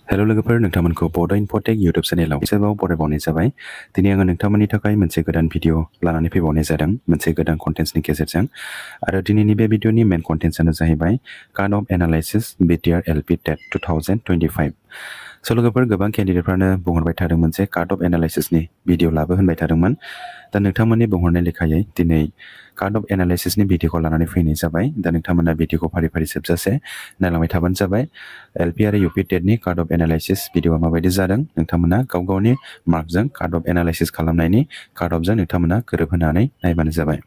हेल' लोगोफोर नोंथांमोनखौ बड' इनफटेक इउटुब चेनेलाव एसेबाव बरायबावनाय जाबाय दिनै आङो नोंथांमोननि थाखाय मोनसे गोदान भिडिअ लानानै फैबावनाय जादों मोनसे गोदान कन्टेन्ट्सनि गेजेरजों आरो दिनैनि बे भिडिअनि मेन कन्टेन्ट्सआनो जाहैबाय card of analysis BTR LP TET 2025 स' लोगोफोर गोबां केन्डिडेटफ्रानो बुंहरबाय थादोंमोन जे कार्ड अफ एनालाइसिसनि भिडिअ लाबो होनबाय थादोंमोन दा नोंथांमोननि बुंहरनाय लेखायै दिनै कार्ड अफ एनालाइसिसनि भिडिअखौ लानानै फैनाय जाबाय दा नोंथांमोना भिडिअखौ फारि फारि जोबजासे नायलांबाय थाबानो जाबाय LP आरो UP TETनि कार्ड अफ एनालाइसिस भिडिअआ माबायदि जादों नोंथांमोना गाव गावनि मार्कजों कार्ड अफ एनालाइसिस खालामनायनि कार्ड अफजों नोंथांमोना गोरोबहोनानै नायबानो जाबाय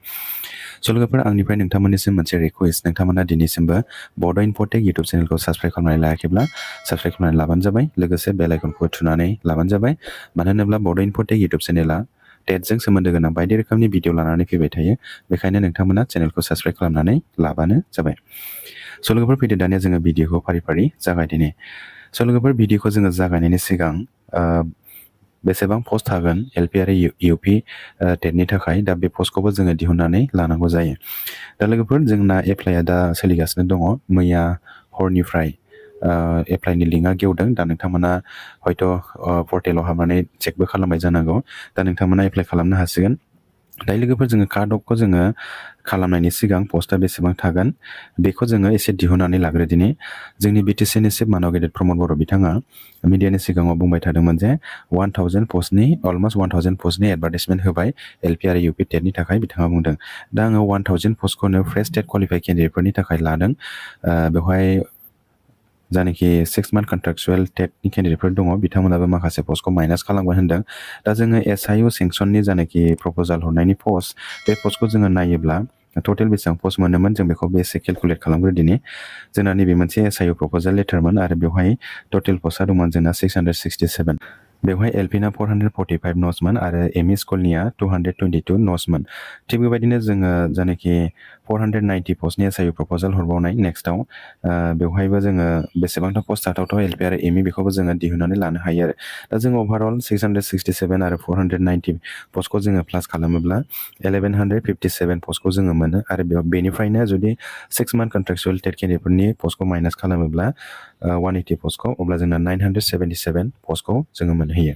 स' लोगोफोर आंनिफ्राय नोंथांमोननिसिम मोनसे रिक्वेस्ट नोंथांमोना दिनैसिमबो बड' इनफटेक इउटुब चेनेलखौ साबस्क्राइब खालामनानै लायाखैब्ला साबस्क्राइब खालामनानै लाबानो जाबाय लोगोसे बेल आइकनखौ थुनानै लाबानो जाबाय मानो होनोब्ला बड' इनफटेक इउटुब चेनेला टेटजों सोमोन्दो गोनां बायदि रोखोमनि भिडिअ लानानै फैबाय थायो बेखायनो नोंथांमोना चेनेलखौ साबस्क्राइब खालामनानै लाबानो जाबाय स' लोगोफोर फैदो दानिया जोङो भिडिअखौ फारि फारि जागायदिनि स' लोगोफोर भिडिअखौ जोङो जागायनायनि सिगां बेसेबां पस्ट थागोन LP आरो UP टेटनि थाखाय दा बे पस्टखौबो जोङो दिहुननानै लानांगौ जायो दा लोगोफोर जोंना एप्लाइआ दा सोलिगासिनो दङ मैया हरनिफ्राय एप्लाइनि लिंकआ गेवदों दा नोंथांमोना हयथ' पर्टेलाव हाबनानै चेकबो खालामबाय जानांगौ दा नोंथांमोना एप्लाइ खालामनो हासिगोन दायो लोगोफोर जोङो कार्ड अफखौ जोङो खालामनायनि सिगां पस्टआ बेसेबां थागोन बेखौ जोङो एसे दिहुननानै लाग्रो दिनै जोंनि BTCनि चिफ मानाव गेदेर प्रमद बर' बिथाङा मिडियानि सिगाङाव बुंबाय थादोंमोन जे 1000 पस्टनि अलमस्ट 1000 पस्टनि एडभार्टाइजमेन्ट होबाय LP आरो UP टेटनि थाखाय बिथाङा बुंदों दा आङो 1000 पस्टखौनो फ्रेश टेट क्वालिफाइड केन्डिडेटफोरनि थाखाय लादों बेवहाय जायनाखि 6 मान्थ कन्ट्राक्चुएल टेटनि केन्डिडेटफोर दङ बिथांमोनाबो माखासे पस्टखौ माइनास खालामगोन होनदों दा जोङो SIU सेंसननि जायनाखि प्रप'जाल हरनायनि पस्ट बे पस्टखौ जोङो नायोब्ला टटेल बेसेबां पस्ट मोनोमोन जों बेखौ एसे केलकुलेट खालामग्रो दिनै जोंना नैबे मोनसे SIU प्रप'जाल लेटारमोन आरो बेवहाय टटेल पस्टआ दंमोन जोंना 667 बेवहाय LPना 445 न'समोन आरो ME स्कुलनिया 222 न'समोन थिग बेबायदिनो जोङो जायनाखि 490 पस्टनि SIU प्रप'जाल हरबावनाय नेक्स्टआव बेवहायबो जोङो बेसेबांथा पस्ट थाथावथाव LP आरो ME बेखौबो जोङो दिहुननानै लानो हायो आरो दा जोङो अभारअल 667 आरो 490 पस्टखौ जोङो प्लास खालामोब्ला 1157 पस्टखौ जोङो मोनो आरो बेनिफ्रायनो जुदि 6 मान्थ कन्ट्राक्चुएल टेट केन्डिडेटफोरनि पस्टखौ माइनास खालामोब्ला 180 पस्टखौ अब्ला जोंना 977 पस्टखौ जोङो मोनहैयो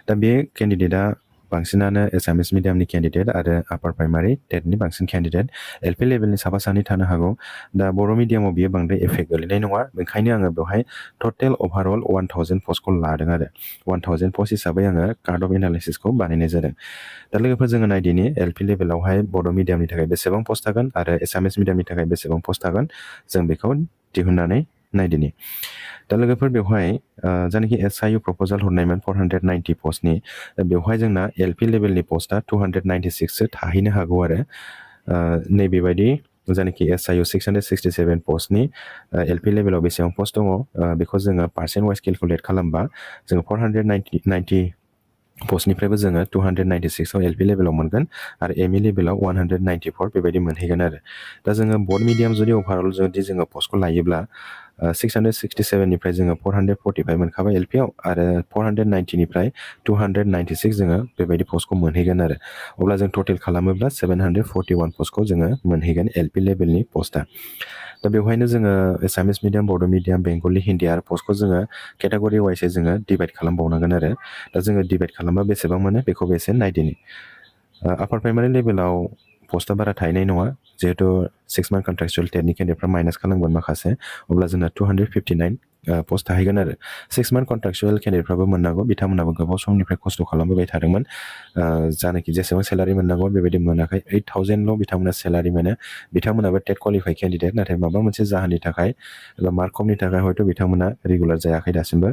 दा बे केन्डिडेटआ बांसिनानो एसामिस मिडियामनि केन्डिडेट आरो आपार प्राइमारि टेटनि बांसिन केन्डिडेट LP लेभेलनि साफा सानै थानो हागौ दा बर' मिडियामाव बियो बांद्राय एफेक्ट गोलैनाय नङा ओंखायनो आङो बेवहाय टटेल अभारअल 1000 पस्टखौ लादों आरो 1000 पस्ट हिसाबै आङो कार्ड अफ एनालाइसिसखौ बानायनाय जादों दा लोगोफोर जोङो नायदिनि LP लेभेलावहाय बर' मिडियामनि थाखाय बेसेबां पस्ट थागोन आरो एसामिस मिडियामनि थाखाय बेसेबां पस्ट थागोन जों बेखौ दिहुननानै नायदिनि दा लोगोफोर बेवहाय जायनाखि SIU प्रप'जाल हरनायमोन 490 पस्टनि बेवहाय जोंना LP लेभेलनि पस्टआ 296सो थाहैनो हागौ आरो नैबेबायदि जायनाखि SIU 667 पस्टनि LP लेभेलाव बेसेबां पस्ट दङ बेखौ जोङो पार्सेन्ट वाइस केलकुलेट खालामबा जोङो 490 पस्टनिफ्रायबो जोङो 296आव LP लेभेलाव मोनगोन आरो ME लेभेलाव 194 बेबायदि मोनहैगोन आरो दा जोङो बड मिडियाम जुदि अभारअल जुदि जोङो पस्टखौ लायोब्ला 667निफ्राय जोङो 445 मोनखाबाय LPआव आरो 490निफ्राय 296 जोङो बेबायदि पस्टखौ मोनहैगोन आरो अब्ला जों टटेल खालामोब्ला 741 पस्टखौ जोङो मोनहैगोन LP लेभेलनि पस्टआ दा बेवहायनो जोङो एसामिस मिडियाम बड' मिडियाम बेंगलि हिन्दी आरो पस्टखौ जोङो केटागरि वाइसै जोङो डिभाइड खालामबावनांगोन आरो दा जोङो डिभाइड खालामबा बेसेबां मोनो बेखौबो एसे नायदिनि आपार प्राइमारि लेभेलाव पस्टआ बारा थाहैनाय नङा जिहेतु 6 मान्थ कन्ट्राक्चुएल टेटनि केन्डिडेटफ्रा माइनास खालामगोन माखासे अब्ला जोंना 259 पस्ट थाहैगोन आरो 6 मान्थ कन्ट्राक्चुएल केन्डिडेटफ्राबो मोननांगौ बिथांमोनाबो गोबाव समनिफ्राय खस्थ' खालामबोबाय थादोंमोन जानाखि जेसेबां सेलारि मोननांगौ बेबायदि मोनाखै 8000ल' बिथांमोना सेलारि मोनो बिथांमोनाबो टेट क्वालिफाइड केन्डिडेट नाथाय माबा मोनसे जाहोननि थाखाय एबा मार्क खमनि थाखाय हयथ' बिथांमोना रेगुलार जायाखै दासिमबो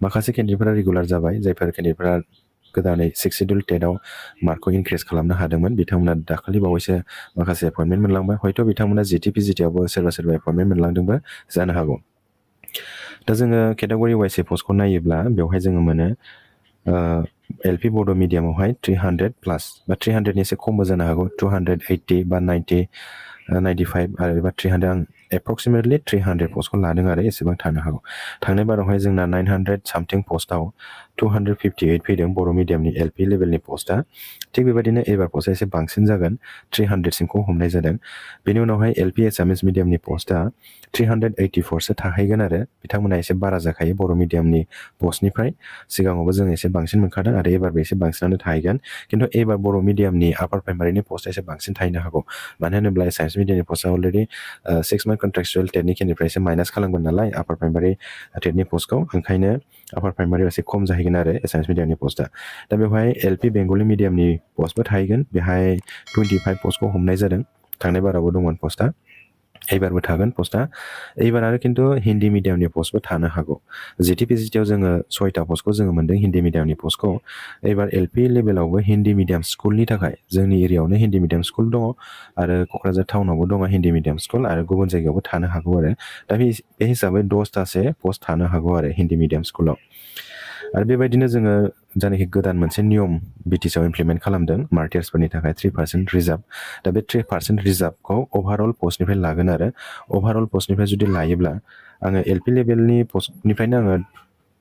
माखासे केन्डिडेटफोरा रेगुलार जाबाय जायफोर केन्डिडेटफोरा गोदानै 6 सिडुल टेटआव मार्कखौ इनक्रिज खालामनो हादोंमोन बिथांमोना दाखालि बावैसो माखासे एपइन्टमेन्ट मोनलांबाय हयथ' बिथांमोना GT/PGT-आवबो सोरबा एपइन्टमेन्ट मोनलांदोंबो जानो हागौ दा जोङो केटागरि वाइसै पस्टखौ नायोब्ला बेवहाय जोङो मोनो LP बड' मिडियामावहाय 300 प्लास बा 300नि एसे खमबो जानो हागौ 280 बा 90 95 आरो एबा 300 आं एप्रक्सिमेटलि 300 पस्टखौ लादों आरो एसेबां थानो हागौ थांनाय बारावहाय जोंना 900 सामथिं पस्टआव 258 फैदों बर' मिडियामनि एलपि लेभेलनि पस्टआ थिग बेबायदिनो एबार पस्टआ एसे बांसिन जागोन 300 सिमखौ हमनाय जादों बेनि उनावहाय एलपि एसामिस मिडियामनि पस्टआ 384सो थाहैगोन आरो बिथांमोना एसे बारा जाखायो बर' मिडियामनि पस्टनिफ्राय सिगाङावबो जों एसे बांसिन मोनखादों आरो एबारबो एसे बांसिनानो थाहैगोन खिन्थु एबार बर' मिडियामनि आपार प्राइमारिनि पस्टआ एसे बांसिन थाहैनो हागौ मानो होनोब्ला साइन्स मिडियामनि पस्टआ अलरेडि 6 मान्थ कन्ट्रेक्चुएल टेटनि केनिफ्राय एसे माइनास खालामगोन नालाय आपार प्राइमारि टेटनि पस्टखौ ओंखायनो आपार प्राइमारियाव एसे खम जाहैगोन आरो साइन्स मिडियामनि पस्टआ दा बेवहाय एलपि बेंगलि मिडियामनि पस्टबो थाहैगोन बेहाय 25 पस्टखौ हमनाय जादों थांनाय बारावबो दंमोन पस्टआ एबारबो थागोन पस्टआ एबार आरो खिन्थु हिन्दी मिडियामनि पस्टबो थानो हागौ जिटिपिजिटियाव जोङो 6टा पस्टखौ जोङो मोन्दों हिन्दी मिडियामनि पस्टखौ एबार एलपि लेभेलावबो हिन्दी मिडियाम स्कुलनि थाखाय जोंनि एरियायावनो हिन्दी मिडियाम स्कुल दङ आरो क'क्राझार टाउनावबो दङ हिन्दी मिडियाम स्कुल आरो गुबुन जायगायावबो थानो हागौ आरो दा बे हिसाबै 10टासो पस्ट थानो हागौ आरो हिन्दी मिडियाम स्कुलाव आरो बेबायदिनो जोङो जायनाखि गोदान मोनसे नियम बिटिसिआव इमप्लिमेन्ट खालामदों मार्टियार्सफोरनि थाखाय 3% रिजार्भ दा बे 3% रिजार्भखौ अभारअल पस्टनिफ्राय लागोन आरो अभारअल पस्टनिफ्राय जुदि लायोब्ला आङो एलपि लेभेलनि पस्टनिफ्रायनो आङो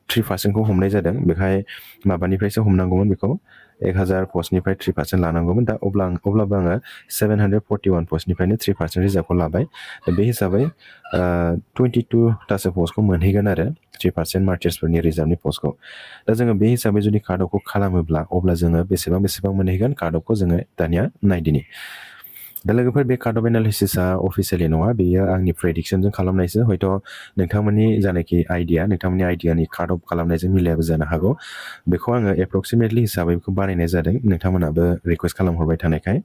3%खौ हमनाय जादों बेखाय माबानिफ्रायसो हमनांगौमोन बेखौ 1000 पस्टनिफ्राय 3% लानांगौमोन दा अब्लाबो आङो 741 पस्टनिफ्रायनो 3% रिजार्भखौ लाबाय दा बे हिसाबै 22टासो पस्टखौ मोनहैगोन आरो 3% मार्टियार्सफोरनि रिजार्भनि पस्टखौ दा जोङो बे हिसाबै जुदि काट अफखौ खालामोब्ला अब्ला जोङो बेसेबां मोनहैगोन काट अफखौ जोङो दानिया नायदिनि दा लोगोफोर बे काट अफ एनालिसिसआ अफिसियेलि नङा बेयो आंनि प्रेडिक्सनजों खालामनायसो हयथ' नोंथांमोननि जानाखि नोंथांमोननि आइडियानि काट अफ खालामनायजों मिलायाबो जानो हागौ बेखौ आङो एप्रक्सिमेटलि हिसाबै बेखौ बानायनाय जादों नोंथांमोनाबो रिकुवेस्ट खालामहरबाय थानायखाय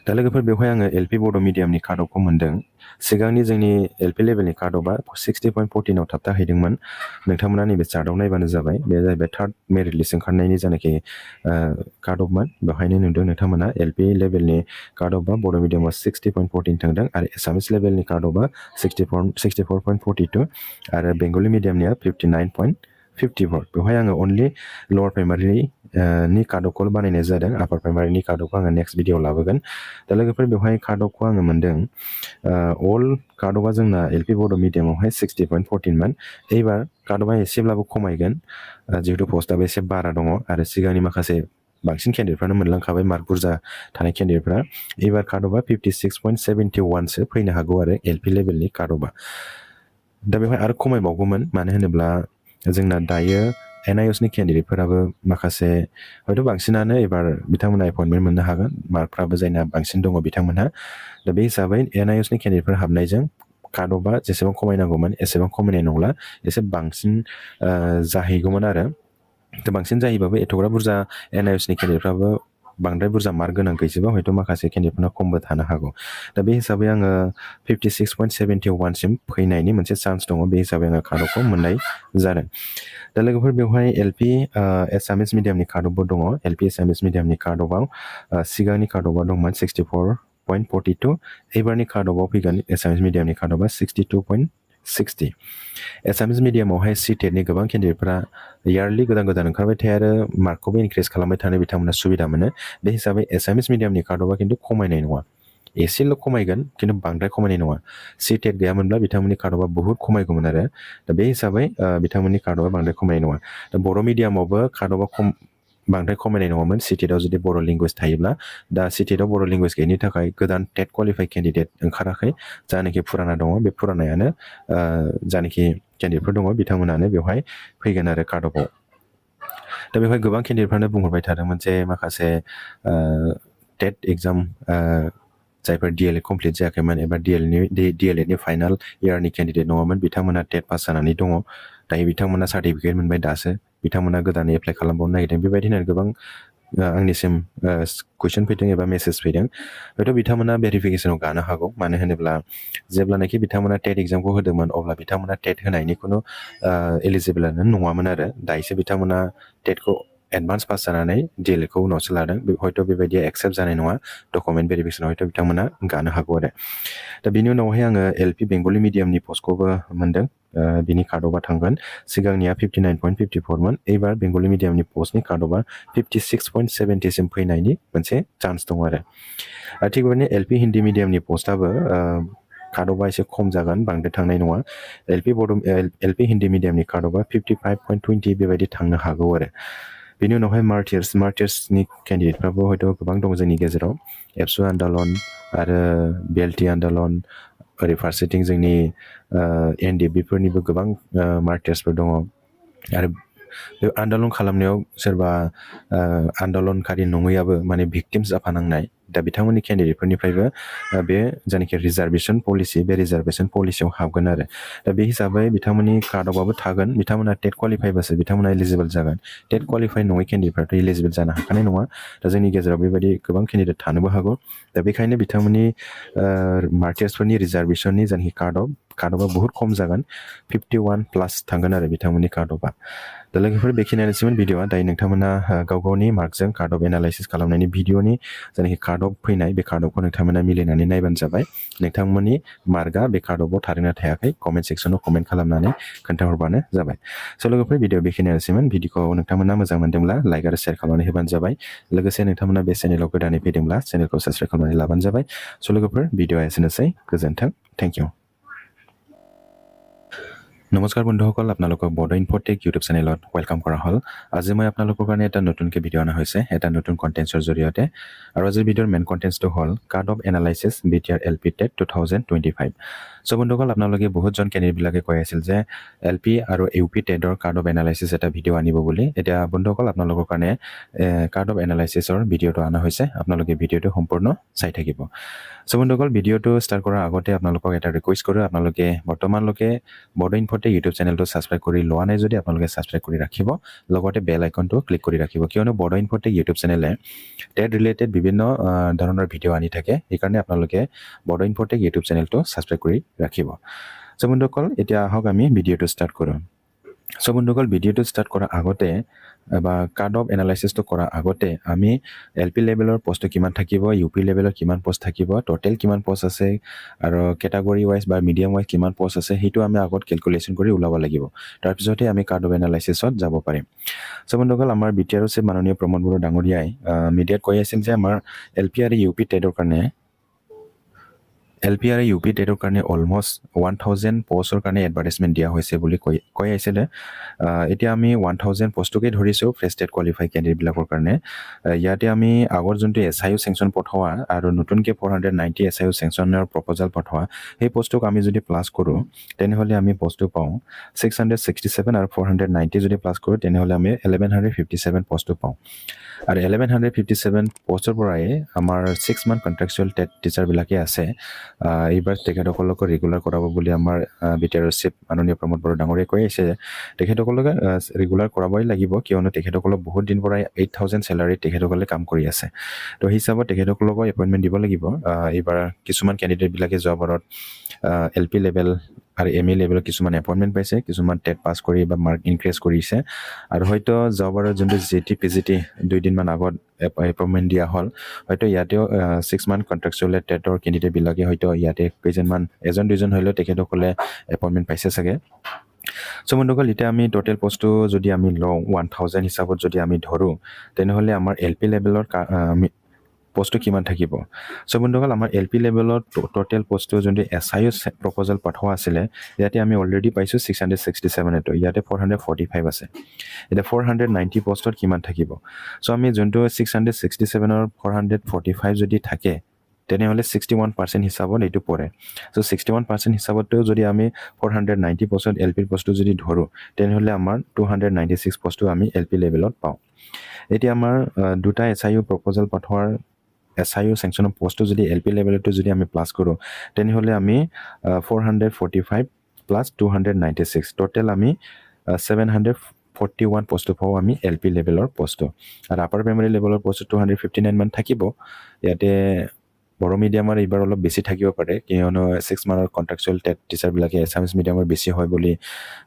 दा लोगोफोर बेवहाय आङो एलपि बड' मिडियामनि काट अफखौ मोन्दों सिगांनि जोंनि एलपि लेभेलनि काट अफआ 60.14आव थाबथाहैदोंमोन नोंथांमोना नैबे चार्टआव नायबानो जाबाय बे जाहैबाय थार्ड मेरिट लिस्ट ओंखारनायनि जानाखि काट अफमोन बेवहायनो नुदों नोंथांमोना एलपि लेभेलनि काट अफआ बर' मिडियामाव 60.14 थांदों आरो एसामिस लेभेलनि काट अफआ 64.42 आरो बेंगलि मिडियामनिया 59.54 बेवहाय आङो अनलि लवार प्राइमारिनि काट अफखौल' बानायनाय जादों आपार प्राइमारिनि काट अफखौ आङो नेक्स्ट भिडिअ लाबोगोन दा लोगोफोर बेवहाय काट अफखौ आङो मोन्दों अल काट अफआ जोंना एलपि बड' मिडियामावहाय 60.14मोन एबार काट अफआ एसेब्लाबो खमायगोन जिहेतु पस्टआबो एसे बारा दङ आरो सिगांनि माखासे बांसिन केन्डिडेटफ्रानो मोनलांखाबाय मार्क बुरजा थानाय केन्डिडेटफ्रा एबार काट अफआ 56.71सो फैनो हागौ आरो एलपि लेभेलनि काट अफआ दा बेवहाय आरो खमायबावगौमोन मानो होनोब्ला जोंना दायो एनआइएसनि केन्डिडेटफोराबो माखासे हयथ' बांसिनानो एबार बिथांमोना एपइन्टमेन्ट मोननो हागोन मार्कफ्राबो जायना बांसिन दङ बिथांमोनहा दा बे हिसाबै एनआइएसनि केन्डिडेटफोर हाबनायजों काट अफआ जेसेबां खमायनांगौमोन एसेबां खमायनाय नंला एसे बांसिन जाहैगौमोन आरो बांसिन जाहैबाबो एथ'ग्रा बुरजा एनआइएसनि केन्डिडेटफ्राबो बांद्राय बुरजा मार्क गोनां गैजोबा हयथ' माखासे केन्डिडेटफोरना खमबो थानो हागौ दा बे हिसाबै आङो 56.71सिम फैनायनि मोनसे चान्स दङ बे हिसाबै आङो काट अफखौ मोननाय जादों दा लोगोफोर बेवहाय एलपि एसामिस मिडियामनि काट अफबो दङ एलपि एसामिस मिडियामनि काट अफआव सिगांनि काट अफआ दंमोन 64.42 एबारनि काट अफआव फैगोन एसामिस मिडियामनि काट अफआ 62.60 एसामिस मिडियामावहाय सिटेटनि गोबां केन्डिडेटफोरा इयारलि गोदान ओंखारबाय थायो आरो मार्कखौबो इनक्रिज खालामबाय थानो बिथांमोना सुबिदा मोनो बे हिसाबै एसामिस मिडियामनि काट अफआ खिन्थु खमायनाय नङा एसेल' खमायगोन खिन्थु बांद्राय खमायनाय नङा सिटेट गैयामोनब्ला बिथांमोननि काट अफआ बुहुत खमायगौमोन आरो दा बे हिसाबै बिथांमोननि काट अफआ बांद्राय खमायनाय नङा दा बर' मिडियामावबो काट अफआ बांद्राय खमायनाय नङामोन सिटेटआव जुदि बर' लेंगुवेज थायोब्ला दा सिटेटआव बर' लेंगुवेज गैयिनि थाखाय गोदान टेट क्वालिफाइ केन्डिडेट ओंखाराखै जानाखि फुराना दङ बे फुरानायानो जानाखि केन्डिडेटफोर दङ बिथांमोनानो बेवहाय फैगोन आरो काट अफआव दा बेवहाय गोबां केन्डिडेटफ्रानो बुंहरबाय थादोंमोन जे माखासे टेट एग्जाम जायफोर डिएलएड कमप्लिट जायाखैमोन एबा डिएलएडनि फाइनाल इयारनि केन्डिडेट नङामोन बिथांमोना टेट पास जानानै दङ दायो बिथांमोना सार्टिफिकेट मोनबाय दासो बिथांमोना गोदानै एप्लाइ खालामबावनो नागिरदों बेबायदिनो गोबां आंनिसिम कुइसन फैदों एबा मेसेज फैदों हयथ' बिथांमोना भेरिफिकेसनाव गानो हागौ मानो होनोब्ला जेब्लानाखि बिथांमोना टेट एग्जामखौ होदोंमोन अब्ला बिथांमोना टेट होनायनि खुनु एलिजिबोलानो नङामोन आरो दायोसो बिथांमोना टेटखौ एडभान्स पास जानानै डिएलएडखौ उनावसो लादों हयथ' बेबायदिया एक्सेप्ट जानाय नङा डकुमेन्ट भेरिफिकेसनाव हयथ' बिथांमोना गानो हागौ आरो दा बिनि उनावहाय आङो एलपि बेंगलि मिडियामनि पस्टखौबो मोन्दों बिनि काट अफआ थांगोन सिगांनिया 59.54मोन एबार बेंगलि मिडियामनि पस्टनि काट अफआ 56.70सिम फैनायनि मोनसे चान्स दं आरो थिग बेबायदिनो एलपि हिन्दी मिडियामनि पस्टआबो काटअफआ एसे खम जागोन बांद्राय थांनाय नङा एलपि हिन्दी मिडियामनि काटअफआ 55.20 बेबायदि थांनो हागौ आरो बेनि उनावहाय मार्टियार्सनि केन्डिडेटफ्राबो हयथ' गोबां दं जोंनि गेजेराव एबसु आन्दलन आरो बिएलटि आन्दलन ओरै फारसेथिं जोंनि एनडिएफबिफोरनिबो गोबां मार्टियार्सफोर दङ आरो बे आन्दलन खालामनायाव सोरबा आन्दलनकारि नङैयाबो माने भिक्टिम्स जाफानांनाय दा बिथांमोननि केन्डिडेटफोरनिफ्रायबो बे जायनाखि रिजार्भेसन पलिसि बे रिजार्भेसन पलिसियाव हाबगोन आरो दा बे हिसाबै बिथांमोननि काटअफआबो थागोन बिथांमोना टेट क्वालिफाइबासो बिथांमोना एलिजिबल जागोन टेट क्वालिफाइ नङै केन्डिडेटफ्राथ' एलिजिबल जानो हाखानाय नङा दा जोंनि गेजेराव बेबायदि गोबां केन्डिडेट थानोबो हागौ दा बेखायनो बिथांमोननि मार्टियार्सफोरनि रिजार्भेसननि जायनाखि काटअफआ बहुत खम जागोन 51 प्लास थांगोन आरो बिथांमोननि काटअफआ दा लोगोफोर बेखिनियानोसैमोन भिडिअआ दायो नोंथांमोना गाव गावनि मार्कजों काटअफ एनालाइसिस खालामनायनि भिडिअनि जायनाखि काटअफ फैनाय बे काटअफखौ नोंथांमोना मिलायनानै नायबानो जाबाय नोंथांमोननि मार्कआ बे काटअफआव थादोंना थायाखै कमेन्ट सेक्सनाव कमेन्ट खालामनानै खोन्थाहरबानो जाबाय स' लोगोफोर भिडिअ बेखिनियानोसैमोन भिडिअखौ नोंथांमोना मोजां मोनदोंब्ला लाइक आरो शेयार खालामनानै होबानो जाबाय लोगोसे नोंथांमोना बे चेनेलाव गोदानै फैदोंब्ला चेनेलखौ साबस्क्राइब खालामनानै लाबानो जाबाय स' लोगोफोर भिडिअआ एसेनोसै गोजोन्थों थेंक इउ নমস্কাৰ বন্ধুসকল আপোনালোকক বড়ো ইনফোটেক ইউটিউব চেনেলত ৱেলকাম কৰা হ'ল আজি মই আপোনালোকৰ কাৰণে এটা নতুনকৈ ভিডিঅ' অনা হৈছে এটা নতুন কণ্টেন্টছৰ জৰিয়তে আৰু আজিৰ ভিডিঅ'ৰ মেইন কণ্টেন্টছটো হ'ল cut off analysis BTR LP-TET 2025 চ' বন্ধুসকল আপোনালোকে বহুতজন কেণ্ডিডেটবিলাকে কৈ আছিল যে LP আৰু UP TETৰ কাট অফ এনালাইচিছ এটা ভিডিঅ' আনিব বুলি এতিয়া বন্ধুসকল আপোনালোকৰ কাৰণে কাট অফ এনালাইচিছৰ ভিডিঅ'টো অনা হৈছে আপোনালোকে ভিডিঅ'টো সম্পূৰ্ণ চাই থাকিব চ' বন্ধুসকল ভিডিঅ'টো ষ্টাৰ্ট কৰাৰ আগতে আপোনালোকক এটা ৰিকুৱেষ্ট কৰোঁ আপোনালোকে বৰ্তমানলৈকে বড়ো ইনফোটেক ইউটিউব চেনেলটো ছাবস্ক্ৰাইব কৰি লোৱা নাই যদি আপোনালোকে ছাবস্ক্ৰাইব কৰি ৰাখিব লগতে বেল আইকনটো ক্লিক কৰি ৰাখিব কিয়নো বড়ো ইনফোটেক ইউটিউব চেনেলে টেট ৰিলেটেড বিভিন্ন ধৰণৰ ভিডিঅ' আনি থাকে সেইকাৰণে আপোনালোকে বড়ো ইনফোটেক ইউটিউব চেনেলটো ছাবস্ক্ৰাইব কৰি ৰাখিব চ' বন্ধুসকল এতিয়া আহক আমি ভিডিঅ'টো ষ্টাৰ্ট কৰোঁ চ' বন্ধুসকল ভিডিঅ'টো ষ্টাৰ্ট কৰাৰ আগতে বা কাট অফ এনালাইচিছটো কৰাৰ আগতে আমি LP লেভেলৰ পষ্টটো কিমান থাকিব UP লেভেলৰ কিমান পষ্ট থাকিব টোটেল কিমান পষ্ট আছে আৰু কেটাগৰী ৱাইজ বা মিডিয়াম ৱাইজ কিমান পষ্ট আছে সেইটো আমি আগত কেলকুলেশ্যন কৰি ওলাব লাগিব তাৰপিছতে আমি কাট অফ এনালাইচিছত যাব পাৰিম চ' বন্ধুসকল আমাৰ BTR মাননীয় প্ৰমোদ বড়ো ডাঙৰীয়াই মিডিয়াত কৈ আছিল যে আমাৰ LP আৰু UP টেটৰ কাৰণে LP আৰু UP টেটৰ কাৰণে অলমষ্ট 1000 পষ্টৰ কাৰণে এডভাৰটাইজমেণ্ট দিয়া হৈছে বুলি কৈ আছিলে এতিয়া আমি 1000 পষ্টকে ধৰিছোঁ ফ্ৰেছ টেট কোৱালিফাই কেণ্ডিডেটবিলাকৰ কাৰণে ইয়াতে আমি আগৰ যোনটো SIO চেংচন পঠোৱা আৰু নতুনকৈ 490 SIO চেংচনৰ প্ৰপ'জাল পঠোৱা সেই পষ্টটোক আমি যদি প্লাছ কৰোঁ তেনেহ'লে আমি পষ্টটো পাওঁ 667 আৰু 490 যদি প্লাছ কৰোঁ তেনেহ'লে আমি 1157 পষ্টটো পাওঁ আৰু 1157 পষ্টৰ পৰাই আমাৰ 6 মান্থ কণ্ট্ৰেকচুৱেল টেট টিচাৰবিলাকে আছে এইবাৰ তেখেতসকলক ৰেগুলাৰ কৰাব বুলি আমাৰ BTR মাননীয় প্ৰমোদ বড়ো ডাঙৰীয়াই কৈ আছে তেখেতসকলক ৰেগুলাৰ কৰাবই লাগিব কিয়নো তেখেতসকলক বহুত দিন পৰাই 8000 চেলাৰী তেখেতসকলে কাম কৰি আছে তো সেই হিচাপত তেখেতসকলক এপইণ্টমেণ্ট দিব লাগিব এইবাৰ কিছুমান কেণ্ডিডেটবিলাকে যোৱা বাৰত LP লেভেল আৰু MA লেভেলত কিছুমান এপইণ্টমেণ্ট পাইছে কিছুমান টেট পাছ কৰি বা মাৰ্ক ইনক্ৰিজ কৰিছে আৰু হয়তো যোৱাবাৰৰ যোনটো GT PGT 2 দিনমান আগত এপইণ্টমেণ্ট দিয়া হ'ল হয়তো ইয়াতেও 6 মান্থ কণ্ট্ৰেকচুৱেল টেটৰ কেণ্ডিডেটবিলাকে হয়তো ইয়াতে কেইজনমান এজন দুজন হ'লেও তেখেতসকলে এপইণ্টমেণ্ট পাইছে চাগে চ' বন্ধুসকল এতিয়া আমি টোটেল পষ্টটো যদি আমি লওঁ 1000 হিচাপত যদি আমি ধৰোঁ তেনেহ'লে আমাৰ LP লেভেলৰ পষ্টটো কিমান থাকিব চ' বন্ধুসকল আমাৰ LP লেভেলত টোটেল পষ্টটো যোনটো SIO প্ৰপ'জাল পঠোৱা আছিলে ইয়াতে আমি অলৰেডি পাইছোঁ 667 এইটো ইয়াতে 445 আছে এতিয়া 490 পষ্টত কিমান থাকিব চ' আমি যোনটো 667ৰ 445 যদি থাকে তেনেহ'লে 61% হিচাপত এইটো পৰে চ' 61% হিচাপতো যদি আমি 490 পষ্টত LP পষ্টটো যদি ধৰোঁ তেনেহ'লে আমাৰ 296 পষ্টটো আমি LP লেভেলত পাওঁ এতিয়া আমাৰ দুটা SIO প্ৰপ'জাল পঠোৱাৰ SIO চেংচনৰ পষ্টটো যদি LP লেভেলতো যদি আমি প্লাছ কৰোঁ তেনেহ'লে আমি 445 প্লাছ 296 টোটেল আমি 741 পষ্টটো পাওঁ আমি LP লেভেলৰ পষ্টটো আৰু আপাৰ প্ৰাইমেৰী লেভেলৰ পষ্টটো 259 মান থাকিব ইয়াতে বড়ো মিডিয়ামৰ এইবাৰ অলপ বেছি থাকিব পাৰে কিয়নো 6 মান্থৰ কণ্ট্ৰেকচুৱেল টেট টিচাৰবিলাকে এছামিজ মিডিয়ামৰ বেছি হয় বুলি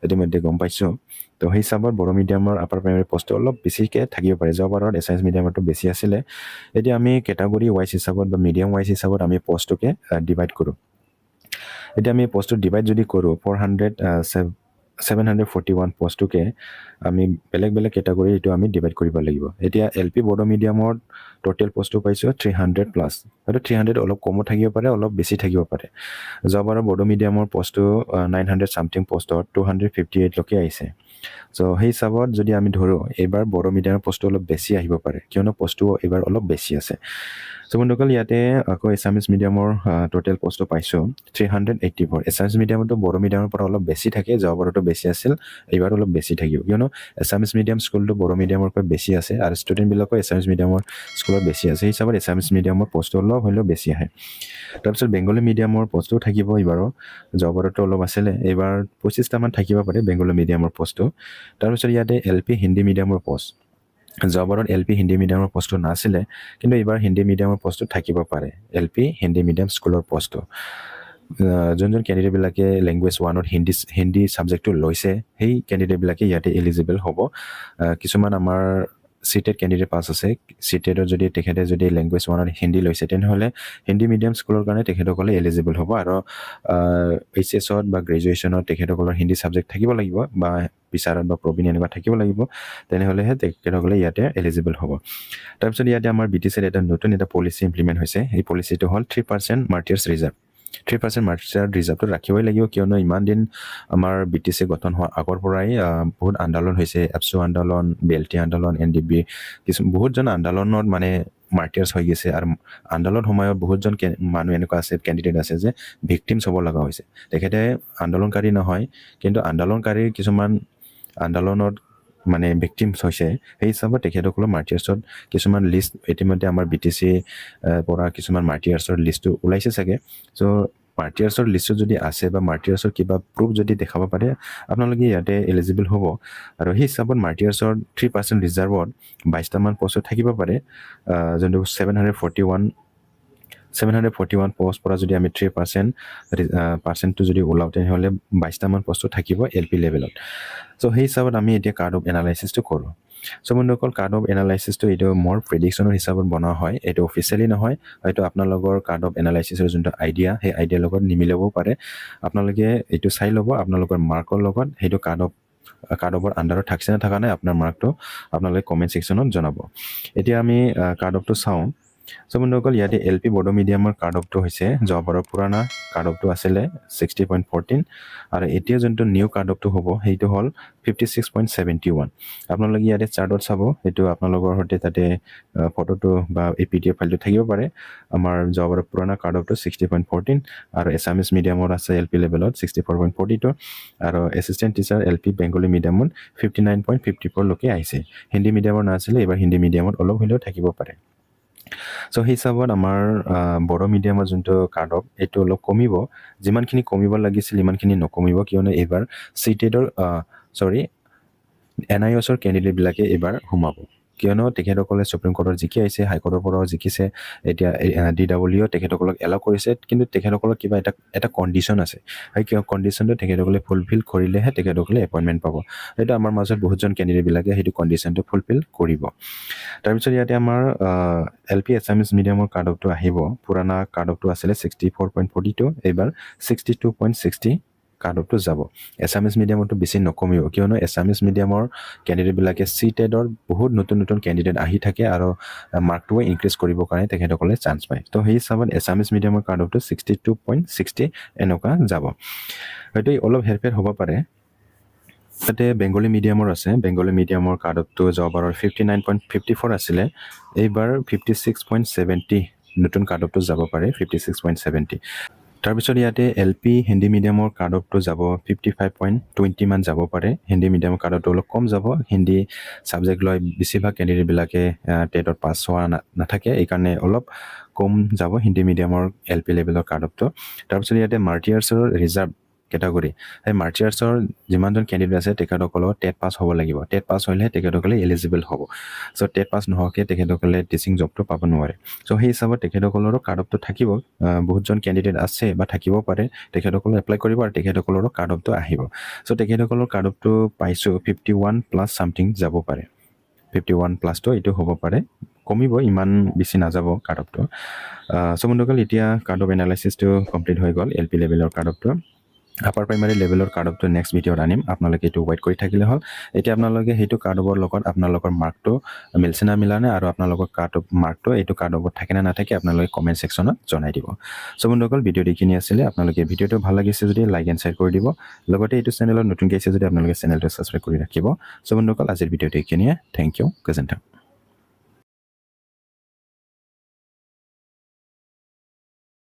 ইতিমধ্যে গম পাইছোঁ তো সেই হিচাপত বড়ো মিডিয়ামৰ আপাৰ প্ৰাইমেৰী পষ্টটো অলপ বেছিকৈ থাকিব পাৰে যোৱাবাৰত এছামিজ মিডিয়ামৰটো বেছি আছিলে এতিয়া আমি কেটাগৰী ৱাইজ হিচাপত বা মিডিয়াম ৱাইজ হিচাপত আমি পষ্টটোকে ডিভাইড কৰোঁ এতিয়া আমি পষ্টটো ডিভাইড যদি কৰোঁ 741 পোষ্টটোকে আমি বেলেগ বেলেগ কেটাগৰী এইটো আমি ডিভাইড কৰিব লাগিব এতিয়া LP বড়ো মিডিয়ামৰ টোটেল পোষ্টটো পাইছো 300 প্লাস হয়তো 300 অলপ কমো থাকিব পাৰে অলপ বেছি থাকিব পাৰে যোৱাবাৰ বড়ো মিডিয়ামৰ পোষ্টটো 900 সামথিং পোষ্টত 258 লকে আহিছে সো সেই হিচাপত যদি আমি ধৰো এবাৰ বড়ো মিডিয়ামৰ পোষ্টটো অলপ বেছি আহিব পাৰে কিয়নো পোষ্টটো এবাৰ অলপ বেছি আছে সো বন্ধুসকল ইয়াতে আকৌ এছামিজ মিডিয়ামৰ টোটেল পোষ্টটো পাইছো 384 এছামিজ মিডিয়ামটো বড়ো মিডিয়ামৰ পৰা অলপ বেছি থাকে যোৱাবাৰটো বেছি আছিল এইবাৰ অলপ বেছি থাকিব কিয়নো এছামিজ মিডিয়াম স্কুলটো বড়ো মিডিয়ামৰ পৰা বেছি আছে আৰু ষ্টুডেণ্টবিলাকৰ এছামিজ মিডিয়ামৰ স্কুলত বেছি আছে সেই হিচাপত এছামিজ মিডিয়ামৰ পোষ্টটো অলপ হ'লেও বেছি আহে তাৰপিছত বেংগলী মিডিয়ামৰ পোষ্টটো থাকিব এইবাৰো যোৱাবাৰটো অলপ আছিলে এইবাৰ 25টা মান থাকিব পাৰে বেংগলী মিডিয়ামৰ পোষ্টটো তাৰপিছত ইয়াতে LP হিন্দী মিডিয়ামৰ পোষ্ট যোৱাবাৰত LP হিন্দী মিডিয়ামৰ পোষ্টটো নাছিলে কিন্তু এইবাৰ হিন্দী মিডিয়ামৰ পোষ্টটো থাকিব পাৰে LP হিন্দী মিডিয়াম স্কুলৰ পোষ্টটো যোনজন ক্যান্ডিডেট বিলাকে ল্যাঙ্গুৱেজ 1ত হিন্দী সাবজেক্টটো লৈছে সেই ক্যান্ডিডেট বিলাকে ইয়াতে এলিজিবল হ'ব কিছুমান আমাৰ সিটেড ক্যান্ডিডেট পাস আছে সিটেডৰ যদি তেখেতে যদি ল্যাঙ্গুৱেজ 1ত হিন্দী লৈছে তেনেহলে হিন্দী মিডিয়াম স্কুলৰ কাৰণে তেখেতসকলে এলিজিবল হ'ব আৰু এইচএছত বা গ্ৰেজুৱেচনত তেখেতসকলৰ হিন্দী সাবজেক্ট থাকিব লাগিব বা বিচাৰত বা প্ৰবীণ এনেকুৱা থাকিব লাগিব তেনেহলেহে তেখেতসকলে ইয়াতে এলিজিবল হ'ব তাৰপিছত ইয়াতে আমাৰ BTCৰ এটা নতুন এটা পলিচি ইমপ্লিমেন্ট হৈছে এই পলিচিটো হ'ল 3% মাৰ্টিয়াৰ্ছ ৰিজাৰ্ভ 3% মাৰ্টিয়াৰ ৰিজাৰ্ভটো ৰাখিবই লাগিব কিয়নো ইমান দিন আমাৰ BTC গঠন হোৱাৰ আগৰ পৰাই বহুত আন্দোলন হৈছে এপসো আন্দোলন BLT আন্দোলন NDB কিছু বহুতজন আন্দোলনত মানে মাৰ্টিয়াৰ্ছ হৈ গৈছে আৰু আন্দোলন সময়ত বহুতজন মানুহ এনেকুৱা আছে ক্যান্ডিডেট আছে যে ভিকটিমছ হ'ব লগা হৈছে তেখেতে আন্দোলনকাৰী নহয় কিন্তু আন্দোলনকাৰীৰ কিছুমান আন্দোলনত মানে ভিকটিমছ হৈছে সেই হিচাপত তেখেতসকলৰ মাৰ্টিয়াৰ্ছৰ কিছুমান লিষ্ট ইতিমধ্যে আমাৰ BTC পৰা কিছুমান মাৰ্টিয়াৰ্ছৰ লিষ্টটো ওলাইছে চাগে সো মাৰ্টিয়াৰ্ছৰ লিষ্টটো যদি আছে বা মাৰ্টিয়াৰ্ছৰ কিবা প্ৰুফ যদি দেখাব পাৰে আপোনালোকে ইয়াতে এলিজিবল হ'ব আৰু সেই হিচাপত মাৰ্টিয়াৰ্ছৰ 3% ৰিজাৰ্ভত 22টা মান পোষ্ট থাকিব পাৰে যোনটো 741 পোষ্ট পৰা যদি আমি 3%টো যদি ওলাও তেনেহলে 22টা মান পোষ্ট থাকিব LP লেভেলত সো সেই হিচাপত আমি এতিয়া কাৰ্ড অফ এনালাইসিসটো কৰো সো বন্ধুসকল কাৰ্ড অফ এনালাইসিসটো এইটো মোৰ প্ৰেডিকচনৰ হিচাপত বনোৱা হয় এইটো অফিচিয়ালি নহয় হয়তো আপোনালোকৰ কাৰ্ড অফ এনালাইসিসৰ যোনটো আইডিয়া সেই আইডিয়াৰ লগত নিমিলবও পাৰে আপোনালোকে এইটো চাই ল'ব আপোনালোকৰ মাৰ্কৰ লগত সেইটো কাৰ্ড অফৰ আন্ডাৰত থাকছে না থাকা নাই আপোনাৰ মাৰ্কটো আপোনালোকে কমেন্ট সেকশনত জনাব এতিয়া আমি কাৰ্ড অফটো চাওঁ সো বন্ধুসকল ইয়াতে LP বড়ো মিডিয়ামৰ কাৰ্ড অফটো হৈছে যোৱাবাৰৰ পুৰাণা কাৰ্ড অফটো আছিলে 60.14 আৰু এতিয়া যোনটো নিউ কাৰ্ড অফটো হ'ব সেইটো হ'ল 56.71 আপোনালোকে ইয়াতে চাৰ্টত চাব সেইটো আপোনালোকৰ হতে তাতে ফটোটো বা এই PDF ফাইলটো থাকিব পাৰে আমাৰ যোৱাবাৰৰ পুৰাণা কাৰ্ড অফটো 60.14 আৰু এছামিজ মিডিয়ামৰ আছে LP লেভেলত 64.42 আৰু এসিস্ট্যান্ট টিচাৰ LP বেংগলী মিডিয়ামত 59.54 লকে আহিছে হিন্দী মিডিয়ামৰ নাছিলে এবাৰ হিন্দী মিডিয়ামত অলপ হলেও থাকিব পাৰে সো সেই হিচাপত আমাৰ বড়ো মিডিয়ামৰ যোনটো কাৰ্ড অফ এইটো অলপ কমিব যিমানখিনি কমিব লাগিছিল ইমানখিনি নকমিব কিয়নো এবাৰ সিটেডৰ NIOSৰ ক্যান্ডিডেট বিলাকে এবাৰ হুমাব কিয়নো তেখেতসকলে সুপ্ৰিম কোৰ্টৰ জিকি আছে হাই কোৰ্টৰ পৰাও জিকিছে এতিয়া DW তেখেতসকলক এলাউ কৰিছে কিন্তু তেখেতসকলৰ কিবা এটা কন্ডিশন আছে এই কন্ডিশনটো তেখেতসকলে ফুলফিল কৰিলেহে তেখেতসকলে এপইন্টমেন্ট পাব এটা আমাৰ মাজত বহুতজন ক্যান্ডিডেট বিলাকে সেইটো কন্ডিশনটো ফুলফিল কৰিব তাৰপিছত ইয়াতে আমাৰ LP এছামিজ মিডিয়ামৰ কাৰ্ড অফটো আহিব পুৰাণা কাৰ্ড অফটো আছিলে 64.42 এবাৰ 62.60 কাৰ্ড অফটো যাব এছামিজ মিডিয়ামটো বেছি নকমিব কিয়নো এছামিজ মিডিয়ামৰ ক্যান্ডিডেট বিলাকে সিটেডৰ বহুত নতুন ক্যান্ডিডেট আহি থাকে আৰু মাৰ্কটো ইনক্ৰিজ কৰিব কাৰণে তেখেতসকলে চান্স পায় তো সেই হিচাপত এছামিজ মিডিয়ামৰ কাৰ্ড অফটো 62.60 এনেকুৱা যাব হয়তো অলপ হেৰফেৰ হ'ব পাৰে তাতে বেংগলী মিডিয়ামৰ আছে বেংগলী মিডিয়ামৰ কাৰ্ড অফটো যোৱাবাৰৰ 59.54 আছিলে এইবাৰ 56.70 নতুন কাৰ্ড অফটো যাব পাৰে 56.70 তাৰপিছত ইয়াতে LP হিন্দী মিডিয়ামৰ কাৰ্ড অফটো যাব 55.20 মান যাব পাৰে হিন্দী মিডিয়ামৰ কাৰ্ড অফটো অলপ কম যাব হিন্দী সাবজেক্ট লৈ বেছিভাগ ক্যান্ডিডেট বিলাকে টেটত পাছ হোৱা নাথাকে এই কাৰণে অলপ কম যাব হিন্দী মিডিয়ামৰ LP লেভেলৰ কাৰ্ড অফটো তাৰপিছত ইয়াতে মাৰ্টিয়াৰ্ছৰ ৰিজাৰ্ভ কেটাগৰী এই মাৰ্টিয়াৰ্ছৰ যিমানজন ক্যান্ডিডেট আছে তেখেতসকলৰ টেট পাছ হ'ব লাগিব টেট পাছ হ'লে তেখেতসকলে এলিজিবল হ'ব সো টেট পাছ নহকে তেখেতসকলে টিচিং জবটো পাব নোৱাৰে সো সেই হিচাপত তেখেতসকলৰ কাৰ্ড অফটো থাকিব বহুতজন ক্যান্ডিডেট আছে বা থাকিব পাৰে তেখেতসকলে এপ্লাই কৰিব আৰু তেখেতসকলৰ কাৰ্ড অফটো আহিব সো তেখেতসকলৰ কাৰ্ড অফটো পাইছো 51 প্লাস সামথিং যাব পাৰে 51 প্লাসটো এইটো হ'ব পাৰে কমিব ইমান বেছি নাযাব কাৰ্ড অফটো সো বন্ধুসকল এতিয়া কাৰ্ড অফ এনালাইসিসটো কমপ্লিট হৈ গ'ল LP লেভেলৰ কাৰ্ড অফটো আপাৰ প্ৰাইমাৰী লেভেলৰ কাট অফটো নেক্সট ভিডিঅ'ত আনিম আপোনালোকে এইটো ৱেইট কৰি থাকিলে হ'ল এতিয়া আপোনালোকে সেইটো কাট অফৰ লগত আপোনালোকৰ মাৰ্কটো মিলছে না মিলা নাই আৰু আপোনালোকৰ কাট অফ মাৰ্কটো এইটো কাট অফত থাকে না নাথাকে আপোনালোকে কমেণ্ট ছেকশ্যনত জনাই দিব চ' বন্ধুসকল ভিডিঅ'টো এইখিনি আছিলে আপোনালোকে ভিডিঅ'টো ভাল লাগিছে যদি লাইক এণ্ড শ্বেয়াৰ কৰি দিব লগতে এইটো চেনেলত নতুনকৈ আহিছে যদি আপোনালোকে চেনেলটো ছাবস্ক্ৰাইব কৰি ৰাখিব চ' বন্ধুসকল আজিৰ ভিডিঅ'টো এইখিনিয়ে থেংক ইউ গজেণ্টন